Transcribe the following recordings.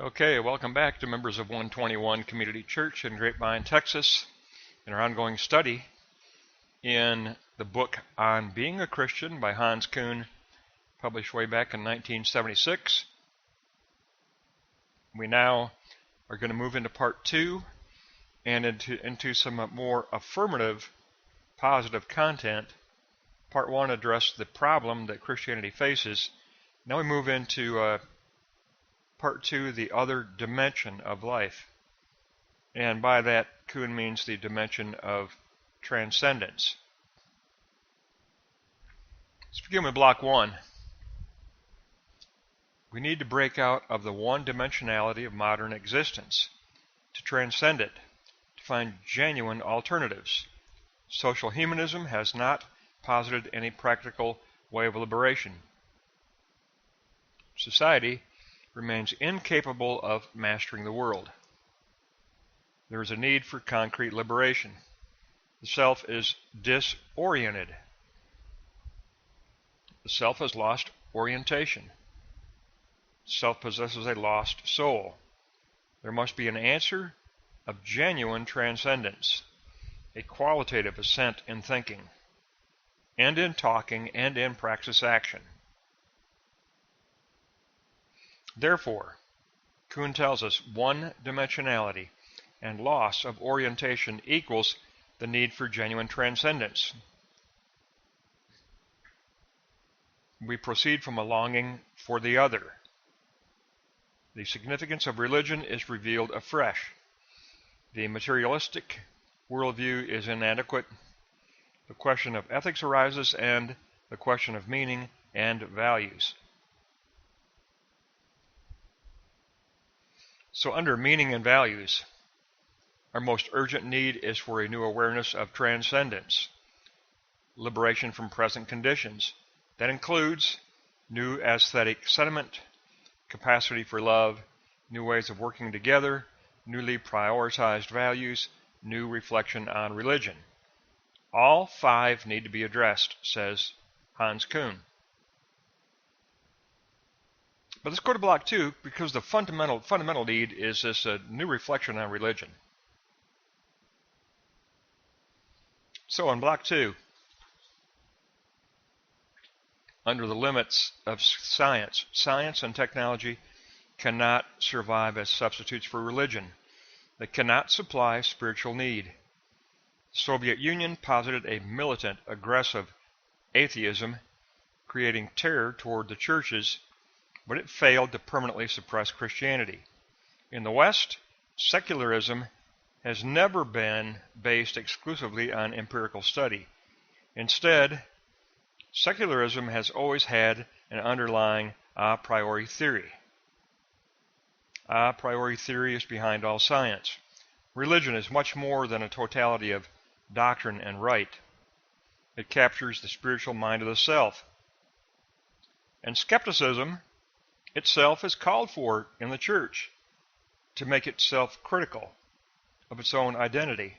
Okay, welcome back to members of 121 Community Church in Grapevine, Texas, in our ongoing study in the book On Being a Christian by Hans Kuhn, published way back in 1976. We now are going to move into part 2 and into some more affirmative, positive content. Part 1 addressed the problem that Christianity faces. Now we move into Part 2, the other dimension of life. And by that, Kuhn means the dimension of transcendence. Let's begin with block 1. We need to break out of the one-dimensionality of modern existence, to transcend it, to find genuine alternatives. Social humanism has not posited any practical way of liberation. Society remains incapable of mastering the world. There is a need for concrete liberation. The self is disoriented. The self has lost orientation. Self possesses a lost soul. There must be an answer of genuine transcendence, a qualitative ascent in thinking, and in talking, and in praxis action. Therefore, Kuhn tells us one-dimensionality and loss of orientation equals the need for genuine transcendence. We proceed from a longing for the other. The significance of religion is revealed afresh. The materialistic worldview is inadequate. The question of ethics arises, and the question of meaning and values. So under meaning and values, our most urgent need is for a new awareness of transcendence, liberation from present conditions. That includes new aesthetic sentiment, capacity for love, new ways of working together, newly prioritized values, new reflection on religion. All 5 need to be addressed, says Hans Kuhn. But let's go to block 2, because the fundamental need is this new reflection on religion. So in block 2, under the limits of science and technology cannot survive as substitutes for religion. They cannot supply spiritual need. The Soviet Union posited a militant, aggressive atheism, creating terror toward the churches, but it failed to permanently suppress Christianity. In the West, secularism has never been based exclusively on empirical study. Instead, secularism has always had an underlying a priori theory. A priori theory is behind all science. Religion is much more than a totality of doctrine and rite. It captures the spiritual mind of the self. And skepticism itself is called for in the church to make itself critical of its own identity,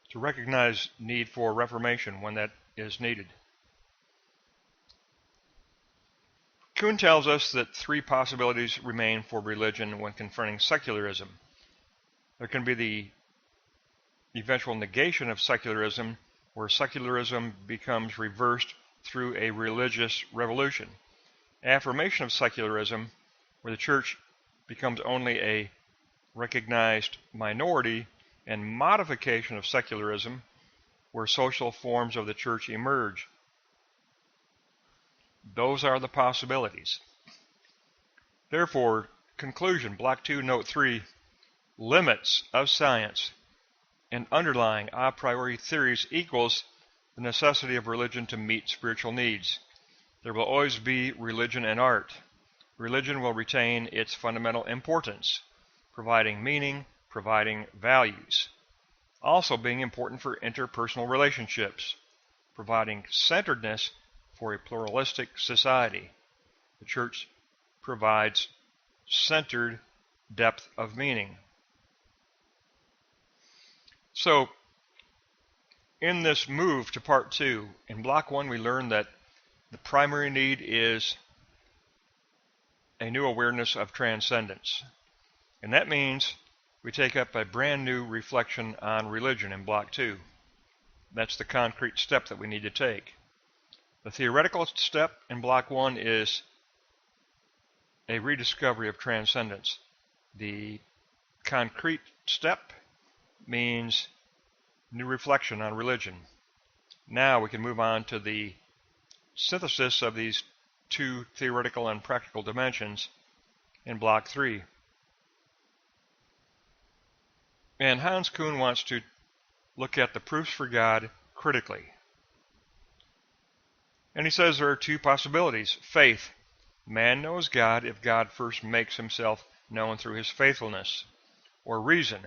to recognize need for reformation when that is needed. Kuhn tells us that 3 possibilities remain for religion when confronting secularism. There can be the eventual negation of secularism, where secularism becomes reversed through a religious revolution. Affirmation of secularism, where the church becomes only a recognized minority, and modification of secularism, where social forms of the church emerge. Those are the possibilities. Therefore, conclusion, block 2, note 3, limits of science and underlying a priori theories equals the necessity of religion to meet spiritual needs. There will always be religion and art. Religion will retain its fundamental importance, providing meaning, providing values. Also being important for interpersonal relationships, providing centeredness for a pluralistic society. The church provides centered depth of meaning. So, in this move to part 2, in block 1 we learned that the primary need is a new awareness of transcendence. And that means we take up a brand new reflection on religion in Block 2. That's the concrete step that we need to take. The theoretical step in Block 1 is a rediscovery of transcendence. The concrete step means new reflection on religion. Now we can move on to the synthesis of these two theoretical and practical dimensions in Block 3. And Hans Kuhn wants to look at the proofs for God critically. And he says there are two possibilities. Faith. Man knows God if God first makes himself known through his faithfulness. Or reason.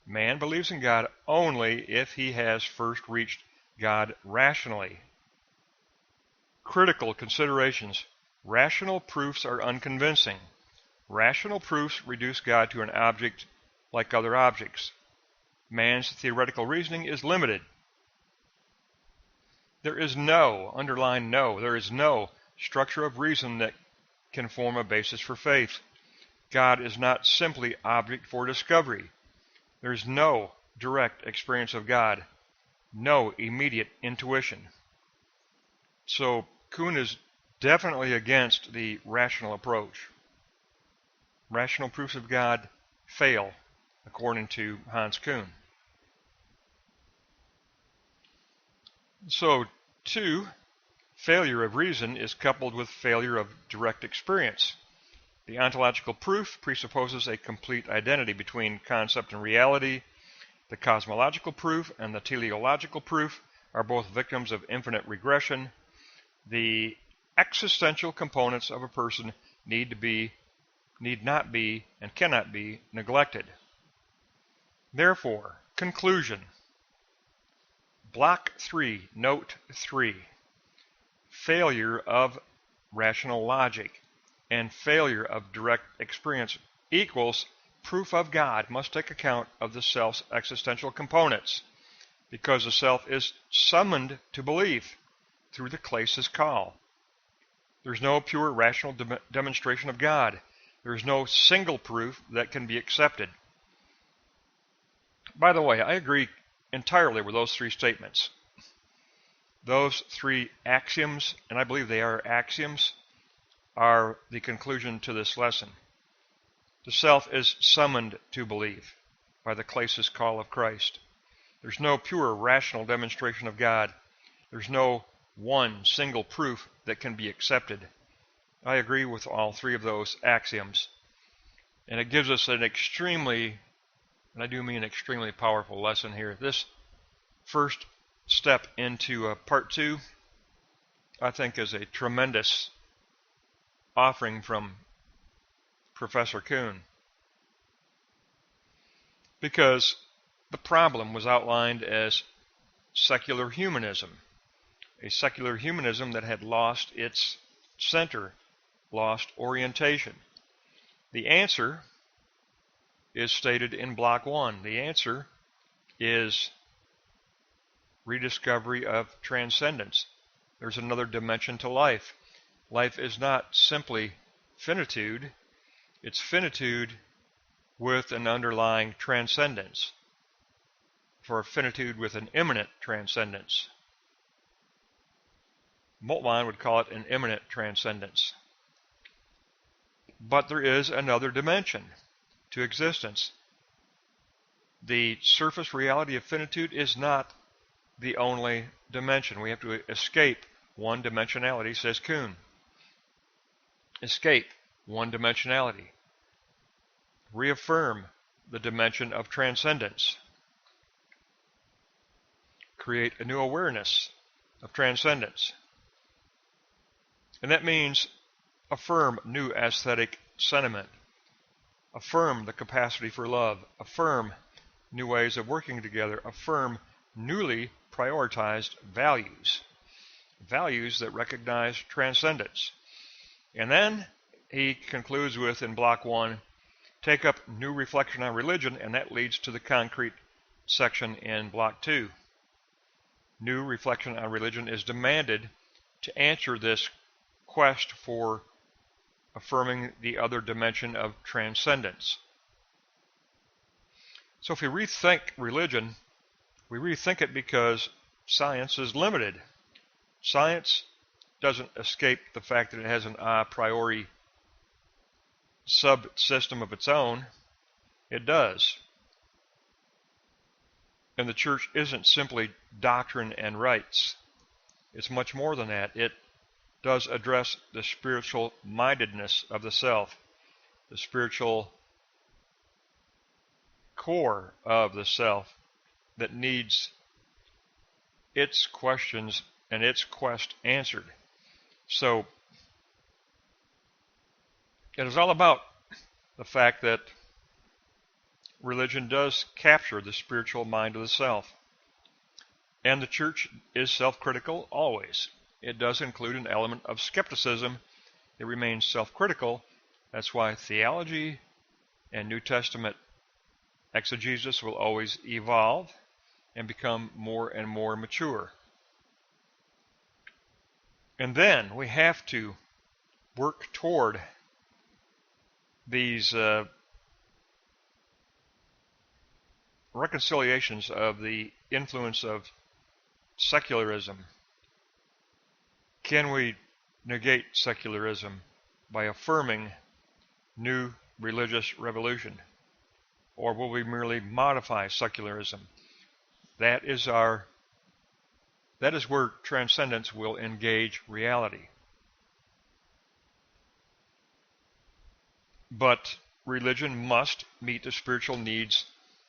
Man believes in God only if he has first reached God rationally. Critical considerations. Rational proofs are unconvincing. Rational proofs reduce God to an object like other objects. Man's theoretical reasoning is limited. There is no, underline no, there is no structure of reason that can form a basis for faith. God is not simply object for discovery. There is no direct experience of God, no immediate intuition. So Kuhn is definitely against the rational approach. Rational proofs of God fail, according to Hans Kuhn. So, 2, failure of reason is coupled with failure of direct experience. The ontological proof presupposes a complete identity between concept and reality. The cosmological proof and the teleological proof are both victims of infinite regression. The existential components of a person need not be, and cannot be neglected. Therefore, conclusion. Block 3, Note 3. Failure of rational logic and failure of direct experience equals proof of God must take account of the self's existential components, because the self is summoned to believe through the Kleist's call. There's no pure rational demonstration of God. There is no single proof that can be accepted. By the way, I agree entirely with those 3 statements. Those 3 axioms, and I believe they are axioms, are the conclusion to this lesson. The self is summoned to believe by the Kleist's call of Christ. There's no pure rational demonstration of God. There's no one single proof that can be accepted. I agree with all 3 of those axioms. And it gives us an extremely, and I do mean extremely powerful lesson here. This first step into part 2, I think, is a tremendous offering from Professor Kuhn, because the problem was outlined as secular humanism, a secular humanism that had lost its center, lost orientation. The answer is stated in Block 1. The answer is rediscovery of transcendence. There's another dimension to life. Life is not simply finitude. It's finitude with an underlying transcendence, for finitude with an immanent transcendence. Moltmann would call it an immanent transcendence. But there is another dimension to existence. The surface reality of finitude is not the only dimension. We have to escape one-dimensionality, says Kuhn. Escape one-dimensionality. Reaffirm the dimension of transcendence. Create a new awareness of transcendence. And that means affirm new aesthetic sentiment. Affirm the capacity for love. Affirm new ways of working together. Affirm newly prioritized values. Values that recognize transcendence. And then he concludes with, in Block 1, take up new reflection on religion, and that leads to the concrete section in Block 2. New reflection on religion is demanded to answer this quest for affirming the other dimension of transcendence. So if we rethink religion, we rethink it because science is limited. Science doesn't escape the fact that it has an a priori subsystem of its own. It does. And the church isn't simply doctrine and rites. It's much more than that. It does address the spiritual mindedness of the self, the spiritual core of the self that needs its questions and its quest answered. So it is all about the fact that religion does capture the spiritual mind of the self. And the church is self-critical always. It does include an element of skepticism. It remains self-critical. That's why theology and New Testament exegesis will always evolve and become more and more mature. And then we have to work toward these reconciliations of the influence of secularism. Can we negate secularism by affirming new religious revolution? Or will we merely modify secularism? That is where transcendence will engage reality. But religion must meet the spiritual needs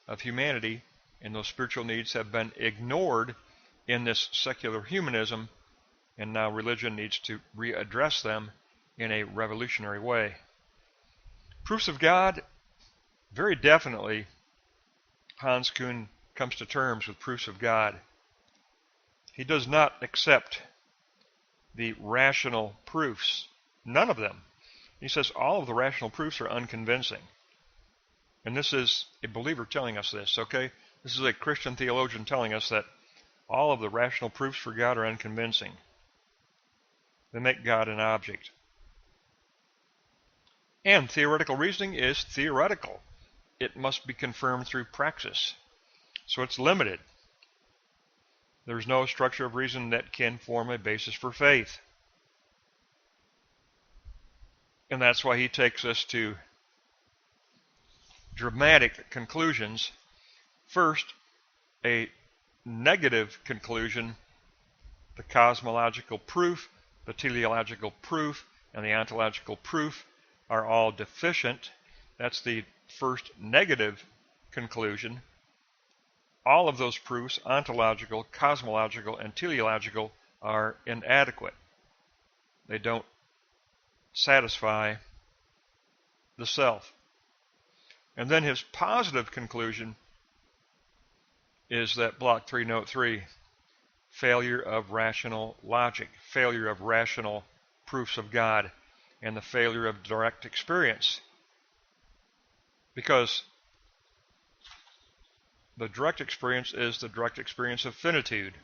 of humanity, and those spiritual needs have been ignored in this secular humanism, and now religion needs to readdress them in a revolutionary way. Proofs of God, very definitely, Hans Kuhn comes to terms with proofs of God. He does not accept the rational proofs, none of them. He says all of the rational proofs are unconvincing. And this is a believer telling us this, okay? This is a Christian theologian telling us that all of the rational proofs for God are unconvincing. They make God an object. And theoretical reasoning is theoretical. It must be confirmed through praxis. So it's limited. There's no structure of reason that can form a basis for faith. And that's why he takes us to dramatic conclusions. First, a negative conclusion, the cosmological proof, the teleological proof, and the ontological proof are all deficient. That's the first negative conclusion. All of those proofs, ontological, cosmological, and teleological, are inadequate. They don't satisfy the self. And then his positive conclusion is that block 3, note 3, failure of rational logic, failure of rational proofs of God, and the failure of direct experience. Because the direct experience is the direct experience of finitude.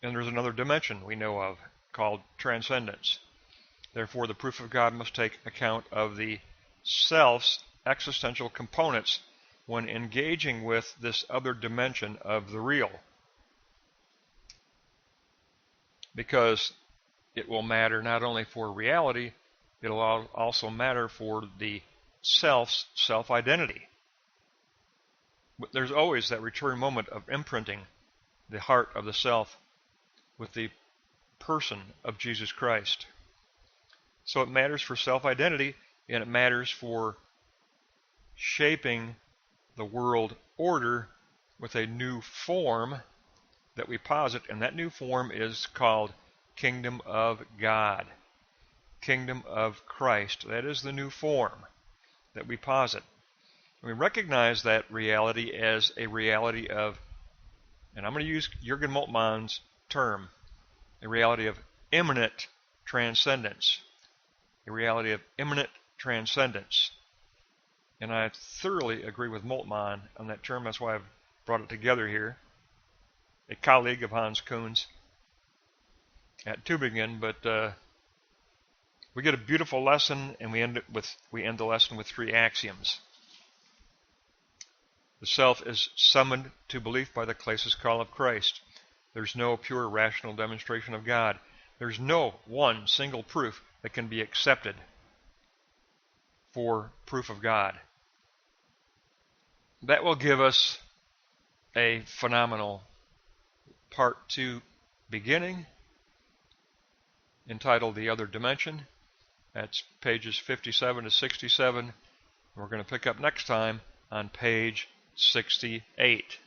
And there's another dimension we know of called transcendence. Therefore, the proof of God must take account of the self's existential components when engaging with this other dimension of the real. Because it will matter not only for reality, it'll also matter for the self's self-identity. But there's always that return moment of imprinting the heart of the self with the person of Jesus Christ. So it matters for self-identity, and it matters for shaping the world order with a new form that we posit, and that new form is called Kingdom of God, Kingdom of Christ. That is the new form that we posit. And we recognize that reality as a reality of, and I'm going to use Jürgen Moltmann's term, a reality of immanent transcendence, a reality of immanent transcendence. And I thoroughly agree with Moltmann on that term. That's why I've brought it together here. A colleague of Hans Kuhn's at Tübingen, but we get a beautiful lesson, and we end the lesson with 3 axioms. The self is summoned to belief by the klesis call of Christ. There's no pure rational demonstration of God. There's no one single proof that can be accepted for proof of God. That will give us a phenomenal part 2 beginning entitled The Other Dimension. That's pages 57 to 67. We're going to pick up next time on page 68.